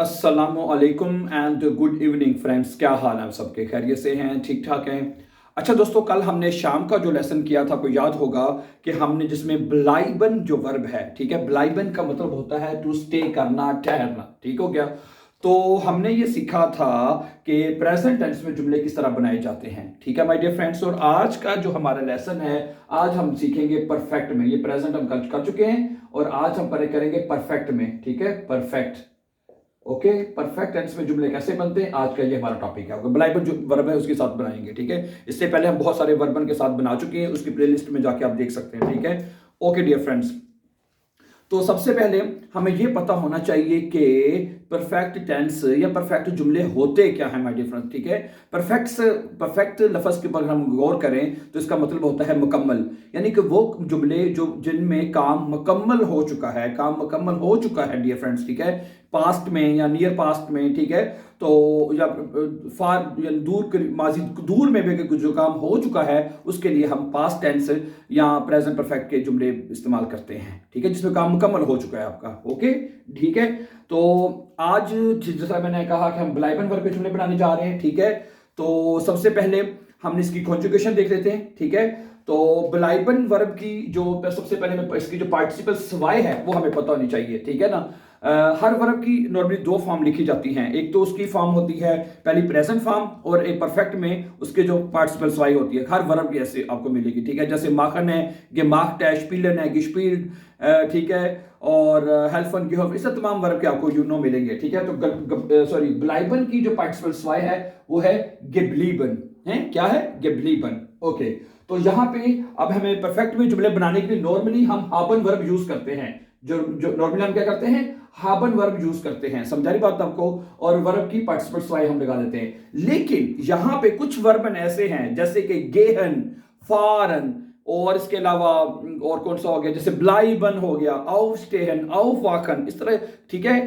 अस्सलामुअलैकुम and good evening friends. क्या हाल है? सबके खैरियत से हैं? ठीक ठाक हैं? अच्छा दोस्तों, कल हमने शाम का जो लेसन किया था, आपको याद होगा कि हमने जिसमें ब्लाइबन जो वर्ब है, ठीक है, ब्लाइबन का मतलब होता है टू स्टे करना, ठहरना। ठीक हो गया? तो हमने ये सीखा था कि प्रेजेंट टेंस में जुमले किस तरह बनाए जाते हैं। ठीक है माय डियर फ्रेंड्स, और आज का जो हमारा लेसन है, आज हम सीखेंगे परफेक्ट में। ये प्रेजेंट हम कर चुके हैं और आज हम करेंगे परफेक्ट में। ठीक है, परफेक्ट। ओके, परफेक्ट टेंस में जुमले कैसे बनते हैं, आज का ये हमारा टॉपिक है। ब्लाइबल जो वर्ब है उसके साथ बनाएंगे। ठीक है, इससे पहले हम बहुत सारे वर्बन के साथ बना चुके हैं, उसकी प्लेलिस्ट में जाके आप देख सकते हैं। ठीक है, ओके डियर फ्रेंड्स, तो सबसे पहले हमें यह पता होना चाहिए कि परफेक्ट टेंस या परफेक्ट जुमले होते क्या है माय डियर फ्रेंड्स। ठीक है, परफेक्ट लफ्ज के ऊपर हम गौर करें तो इसका मतलब होता है मुकम्मल, यानी कि वो जुमले जो जिनमें काम मुकम्मल हो चुका है, काम मुकम्मल हो चुका है डियर फ्रेंड्स। ठीक है, पास्ट में या नियर पास्ट में। ठीक है, तो या फार या माजी दूर में भी जो काम हो चुका है उसके लिए हम पास्ट टेंस या प्रेजेंट परफेक्ट के जुमले इस्तेमाल करते हैं। ठीक है, जिसमें काम मुकम्मल हो चुका है आपका। ओके, ठीक है, तो आज जैसा मैंने कहा कि हम ब्लाइबन वर्ब के जुमले बनाने जा रहे हैं। ठीक है, तो सबसे पहले हमने इसकी कॉन्जुगेशन देख लेते हैं। ठीक है, तो ब्लाइबन वर्ब की जो सबसे पहले इसकी जो पार्टिसिपल सवाई है वो हमें पता होनी चाहिए। ठीक है ना, हर वर्ब की नॉर्मली दो फॉर्म लिखी जाती हैं। एक तो उसकी फॉर्म होती है पहली प्रेजेंट फॉर्म, और एक परफेक्ट में उसके जो पार्टिसिपल सवाई होती है हर वर्ब की ऐसे आपको मिलेगी। ठीक है, जैसे माखन है, gemacht है, स्पीलन है, gespielt, ठीक है, और हेल्फन गिहोफ, इस तमाम वर्ब के आपको यूनो मिलेंगे। ठीक है, तो सॉरी, ब्लाइबन की जो पार्टिसिपल सवाई है वो है geblieben है। क्या है? geblieben। ओके, तो यहां पे अब हमें परफेक्ट में जुमले बनाने के लिए नॉर्मली हम हाबन वर्ब यूज करते हैं। जो नॉर्मली हम क्या करते हैं? हाबन वर्ब यूज करते हैं। समझा रही बात आपको? और वर्ब की पार्टिसिपल सवाई हम लगा देते हैं। लेकिन यहां पे कुछ वर्ब ऐसे हैं जैसे कि गेहन, फारन, और इसके अलावा और कौन सा हो गया, जैसे ब्लाइबन हो गया, aufstehen, aufwachen, इस तरह। ठीक है,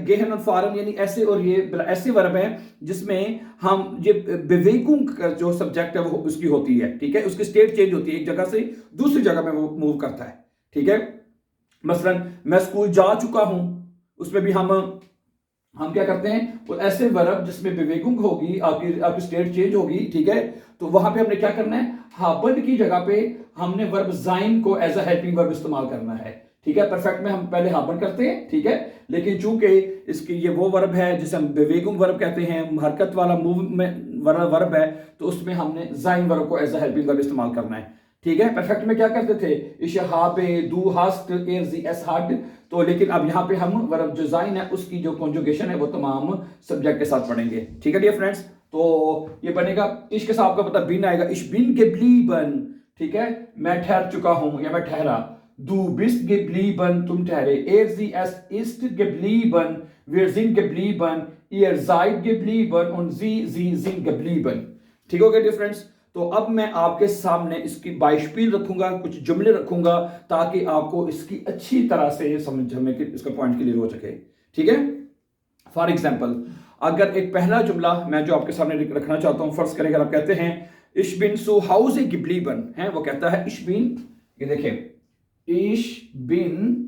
गेहन और फारन यानी ऐसे, और ये ऐसे वर्ब हैं जिसमें हम ये बेवेगुंग का जो सब्जेक्ट है वो उसकी होती है। ठीक है, उसकी स्टेट चेंज होती है, एक जगह से दूसरी जगह में वो मूव करता है। ठीक है, मसलन मैं स्कूल जा चुका हूं, उसमें भी हम क्या करते हैं, वो ऐसे वर्ब जिसमें बेवेगुंग होगी, आपकी स्टेट चेंज होगी। ठीक है, तो वहां पे हमने क्या करना है, हाबन की जगह पे हमने वर्ब जाइन को एज अ हेल्पिंग वर्ब इस्तेमाल करना है। ठीक है, परफेक्ट में हम पहले हाबन करते हैं। ठीक है, लेकिन चूंकि इसकी ये वो वर्ब है जिसे हम बेवेगुंग वर्ब कहते हैं, हरकत वाला मूव में वर्ब है, तो उसमें हमने जाइन वर्ब को एज अ हेल्पिंग वर्ब इस्तेमाल करना है। ठीक है, परफेक्ट में क्या करते थे, इश हाबे, दू हास्ट, एर जी एस हाट। तो लेकिन अब यहां पे हम वर्ब जो जाइन है उसकी जो कॉन्जुगेशन है वो तमाम सब्जेक्ट के साथ पढ़ेंगे। ठीक है डियर फ्रेंड्स, तो ये बनेगा इश के साथ आपका पता बिन आएगा, इश बिन गेब्लीबन। ठीक है, मैं ठहर चुका हूं या मैं ठहरा। दू बिस्ट गेब्लीबन, तुम ठहरे। एर जी एस इस्ट गेब्लीबन, wir sind geblieben, ihr seid geblieben und sie sind geblieben। ठीक हो गया डियर फ्रेंड्स? तो अब मैं आपके सामने इसकी बाइशपील रखूंगा, कुछ जुमले रखूंगा ताकि आपको इसकी अच्छी तरह से समझ में कि इसका पॉइंट क्लियर हो सके। ठीक है, फॉर एग्जाम्पल अगर एक पहला जुमला मैं जो आपके सामने रखना चाहता हूं, फर्ज करें, अगर आप कहते हैं इश बिन सु हाउस गिब्लीबन है, वो कहता है इश बिन, ये देखें, इश बिन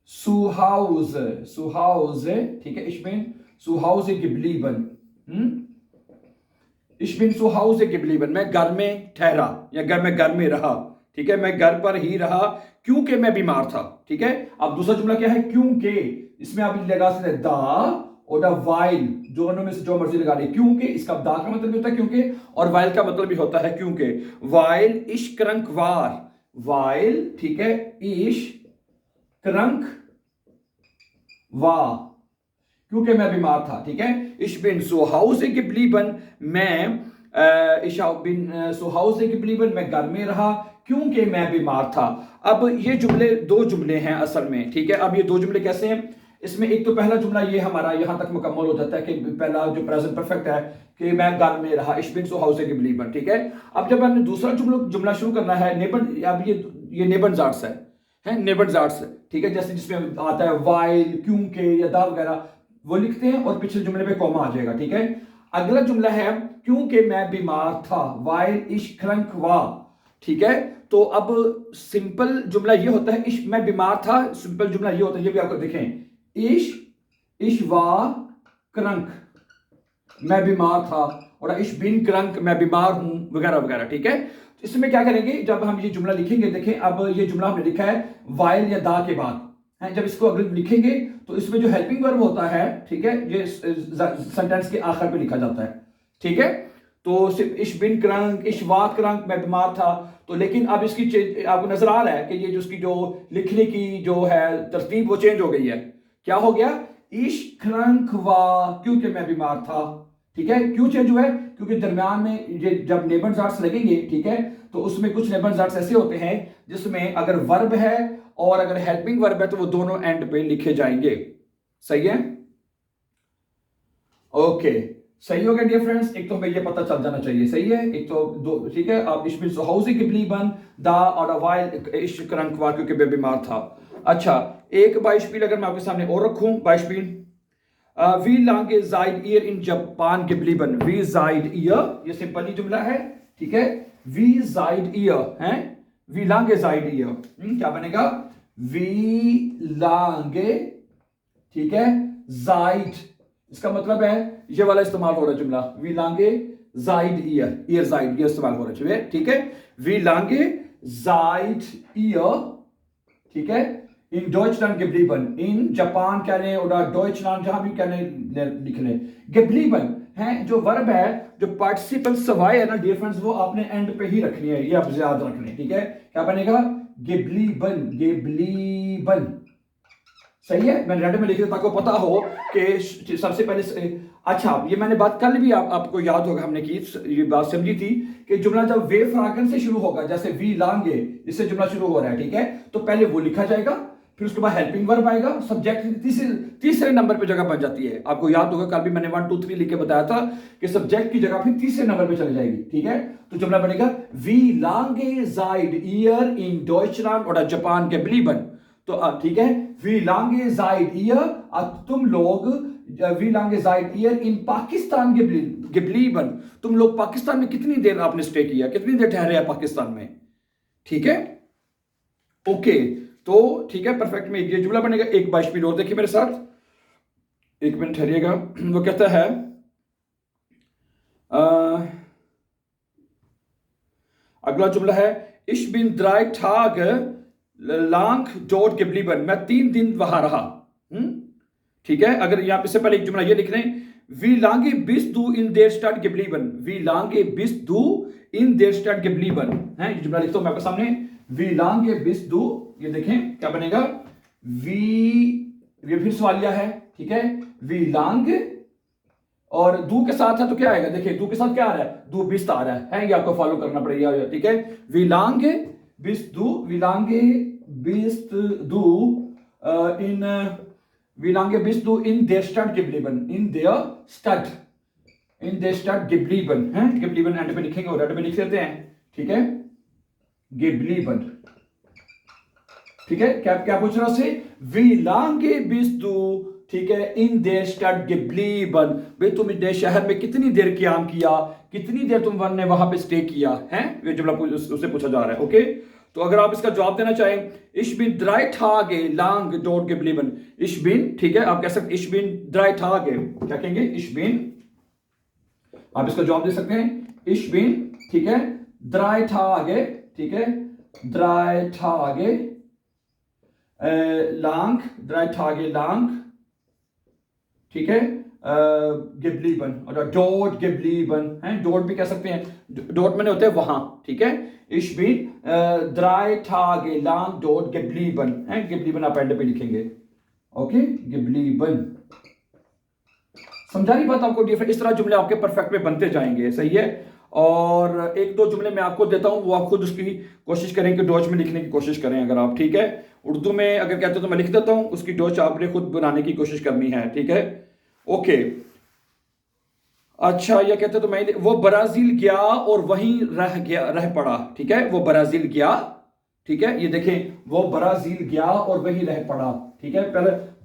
सुहाउस, सुहाउस, ठीक है, इश बिन सुहाउस गिब्लीबन, इश बिन सुहाउस गिब्लीबन, मैं घर में ठहरा या मैं घर में रहा। ठीक है, मैं घर पर ही रहा क्योंकि मैं बीमार था। ठीक है, अब दूसरा जुमला क्या है, क्योंकि, इसमें आप लगा सकते दा और द वाइल, दोनों में से जो मर्जी लगा ले। क्योंकि इसका दा का मतलब भी होता है क्योंकि, और वाइल का मतलब भी होता है क्योंकि। वाइल इश क्रंक वार, वाइल, ठीक है, इश क्रंक वार, क्योंकि मैं बीमार था। ठीक है, इश बिन सो हाउस geblieben, मैं इश बिन सो हाउस geblieben, मैं घर में रहा क्योंकि मैं बीमार था। अब ये जुमले दो जुमले हैं असल में। ठीक है, अब ये दो जुमले कैसे हैं, इसमें एक तो पहला जुमला ये हमारा यहां तक मुकम्मल हो जाता है कि पहला जो प्रेजेंट परफेक्ट है कि मैं घर में रहा, इश बिन सो हाउस geblieben। ठीक है, अब जब हमने दूसरा जुमला शुरू करना है, नेबन, अब ये नेबन जाट्स है नेबन जाट्स। ठीक है, जैसे जिसमें आता है वाइल, क्योंकि या दा वगैरह, वो लिखते हैं और पिछले जुमले पे कॉमा आ जाएगा। ठीक है, अगला जुमला है क्योंकि मैं बीमार था, वाइल इश क्रंक वा। ठीक है, तो अब सिंपल जुमला ये होता है, इश मैं बीमार था, सिंपल जुमला ये होता है, ये भी आपको देखें, इश war krank, मैं बीमार था, और ich bin krank, मैं बीमार हूं, वगैरह वगैरह। ठीक है, तो इसमें क्या करेंगे, जब हम ये जुमला लिखेंगे, देखें अब ये जुमला हमने लिखा है while या दा के बाद है, जब इसको अगर लिखेंगे तो इसमें जो हेल्पिंग वर्ब होता है, ठीक है, ये सेंटेंस के आखिर पे लिखा जाता है। ठीक है, तो सिर्फ ich bin krank, ich war krank, मैं बीमार था। तो लेकिन अब इसकी आपको नजर आ रहा है कि ये जो उसकी जो लिखने की जो है तरतीब वो चेंज हो गई है। क्या हो गया, ich krank war, क्योंकि मैं बीमार था। ठीक है, क्यों चेंज हुआ है, क्योंकि दरमियान में ये जब नेबनजार्ट्स लगेंगे, ठीक है, तो उसमें कुछ नेबनजार्ट्स ऐसे होते हैं जिसमें अगर वर्ब है और अगर हेल्पिंग वर्ब है तो वो दोनों एंड पे लिखे जाएंगे। सही है, ओके, सही हो गया डियर फ्रेंड्स। एक तो हमें ये पता चल जाना चाहिए, सही है, एक तो दो, ठीक है। अब ich bin zu Hause geblieben, da oder weil ich krank war, क्योंकि मैं बीमार था। अच्छा, एक बाइस्पील अगर मैं आपके सामने और रखूं, बाइस्पील wie lange seid ihr in Japan geblieben? Wie seid ihr? ये सिंपल ही जुमला है, ठीक है। Wie seid ihr? हैं? Wie lange seid ihr? क्या बनेगा? Wie lange, ठीक है, seid, इसका मतलब है ये वाला इस्तेमाल हो रहा है जुमला, wie lange seid ihr? Ihr seid, ये इस्तेमाल हो रहा है, ठीक है। Wie lange seid ihr, ठीक है, in Deutschland geblieben, in Japan कह लें और Deutschland जहां भी कह लें लिख लें। geblieben है जो वर्ब है, जो पार्टिसिपल सवाई है ना डियर फ्रेंड्स, वो आपने एंड पे ही रखनी है, ये आप याद रखने, ठीक है। क्या बनेगा, geblieben, geblieben, सही है। मैंने रेड में लिख दिया ताकि पता हो कि सबसे पहले। अच्छा, ये मैंने बात कल भी आपको याद होगा हमने की, ये बात समझी थी कि जुमला जब वे फ्रागन से शुरू होगा, जैसे वी लांगे, इससे जुमला शुरू हो रहा है, ठीक है, तो पहले वो लिखा जाएगा, फिर उसके बाद हेल्पिंग वर्ब आएगा, सब्जेक्ट तीसरे नंबर पे जगह बन जाती है। आपको याद होगा कल भी मैंने 1 2 3 लिख के बताया था कि सब्जेक्ट की जगह फिर तीसरे नंबर पे चली जाएगी, ठीक है। तो जुमला बनेगा we Lange seid ihr in Deutschland oder Japan geblieben, तो ठीक है, wie lange seid ihr, तुम लोग, wie lange seid ihr in Pakistan geblieben, तुम लोग पाकिस्तान में कितनी देर आपने स्टे किया, कितनी देर ठहरे हैं पाकिस्तान में, ठीक है, ओके। तो ठीक है, परफेक्ट में ये जुमला बनेगा। एक बाइस्पीड और देखिए मेरे साथ, एक मिनट ठहरिएगा। वो कहता है अगला जुमला है ich bin 3 Tage lang dort geblieben, मैं 3 दिन वहां रहा। ठीक है, अगर यहां से पहले एक जुमला ये लिख लें, wie lange bist du in der Stadt geblieben, wie lange bist du in der Stadt geblieben, है ये जुमला लिखता हूं मैं आपके सामने, wie lange bist du, ये देखें क्या बनेगा, ये फिर सवालिया है, ठीक है, wie lange, और दू के साथ है तो क्या आएगा, देखिए दू के साथ क्या आ रहा है, दू बिस्त आ रहा है, ये आपको फॉलो करना पड़ेगा, ठीक है। wie lange bist du, wie lange bist du in wie lange bist du in der Stadt geblieben, in der Stadt, in der Stadt geblieben, है geblieben एंड पे लिखेंगे और एंड पे लिख देते हैं, ठीक है, geblieben, ठीक है। क्या क्या पूछ रहा है, wie lange bist du, ठीक है, in der Stadt geblieben, भाई तुम इस शहर में कितनी देर क़याम किया, कितनी देर तुमने वहां पे स्टे किया है, ये जुमला उससे पूछा जा रहा है, ओके। तो अगर आप इसका जवाब देना चाहें, ich bin 3 Tage lang dort geblieben, ich bin, ठीक है, आप कह सकते ich bin 3 Tage, क्या कहेंगे, ich bin, आप इसका जवाब दे सकते हैं, ich bin, ठीक है, 3 Tage, ठीक है, 3 Tage lang, 3 Tage lang, ठीक है, geblieben oder dort geblieben, हैं, dort भी कह सकते हैं, dort मैंने होते हैं वहां, ठीक है। ich bin 3 Tage lang dort geblieben, हैं, geblieben आप एंड पे लिखेंगे, ओके, geblieben। समझा रही बात आपको डिफरेंट, इस तरह जुमले आपके परफेक्ट में बनते जाएंगे, सही है। और एक दो जुमले मैं आपको देता हूं, वो आप खुद उसकी कोशिश करें कि डॉच में लिखने की कोशिश करें अगर आप, ठीक है। उर्दू में अगर कहते हो तो मैं लिख देता हूं, उसकी डॉच आपने खुद बनाने की कोशिश करनी है, ठीक है, ओके। अच्छा, ये कहते तो मैं, वो ब्राजील गया और वहीं रह पड़ा, ठीक है, वो ब्राजील गया, ठीक है, ये देखें, वो ब्राजील गया और वहीं रह पड़ा, ठीक है।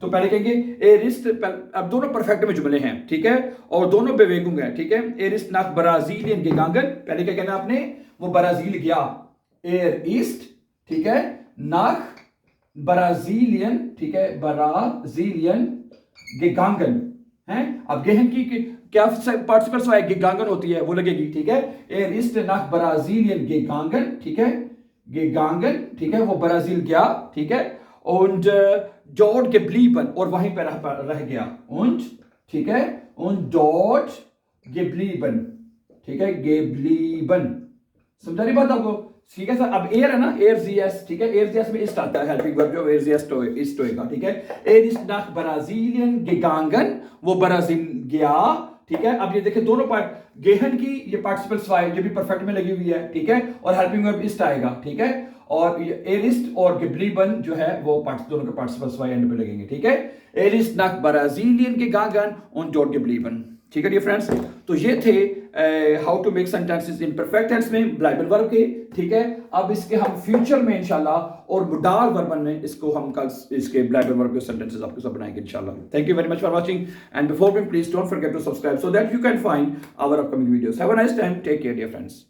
पहले कहेंगे ए रिस्ट, अब दोनों परफेक्ट में जुमले हैं, ठीक है, और दोनों बेवेगुंग हैं, ठीक है। ए रिस्ट नाक ब्राजीलियन gegangen, पहले क्या कहना आपने, वो ब्राजील गया, एर ईस्ट, ठीक है, नाक ब्राजीलियन, ठीक है, ब्राजीलियन gegangen है। अब गेहन की क्या पार्टिसिपल्स है, gegangen होती है, वो लगेगी, ठीक है। Er ist nach Brasilien gegangen, ठीक है, gegangen, ठीक है, वो ब्राजील गया, ठीक है, und dort geblieben, और वहीं पर रह गया, und ठीक है, und dort geblieben, ठीक है, geblieben, समझा रही बात आपको, ठीक है सर। अब एयर है ना, एयर जीएस, ठीक है, एयर जीएस में इस्ट आता है, हेल्पिंग वर्ब जो एयर जीएस इस्ट होएगा, ठीक है। एर इस्ट nach Brasilien gegangen, वो ब्राजील गया, ठीक है। अब ये देखिए दोनों पार्ट, गेहन की ये पार्टिसिपल्स वाई ये भी परफेक्ट में लगी हुई है, ठीक है, और हेल्पिंग वर्ब इस्ट आएगा, ठीक है, और एर इस्ट और geblieben जो है वो दोनों के पार्टिसिपल्स वाई एंड पे लगेंगे, ठीक है। एर east nach Brasilien gegangen und dort geblieben, ठीक है डियर फ्रेंड्स। तो ये थे how to make sentences in perfect tense में ब्लाइबल वर्ब के, ठीक है। अब इसके हम फ्यूचर में इंशाल्लाह और मुडाल वर्बन में इसको हम कल इसके ब्लाइबल वर्ब के सेंटेंसेस आपके साथ बनाएंगे इंशाल्लाह। Thank you very much for watching and before we please don't forget to subscribe so that you can find our upcoming videos. Have a nice time, take care dear friends.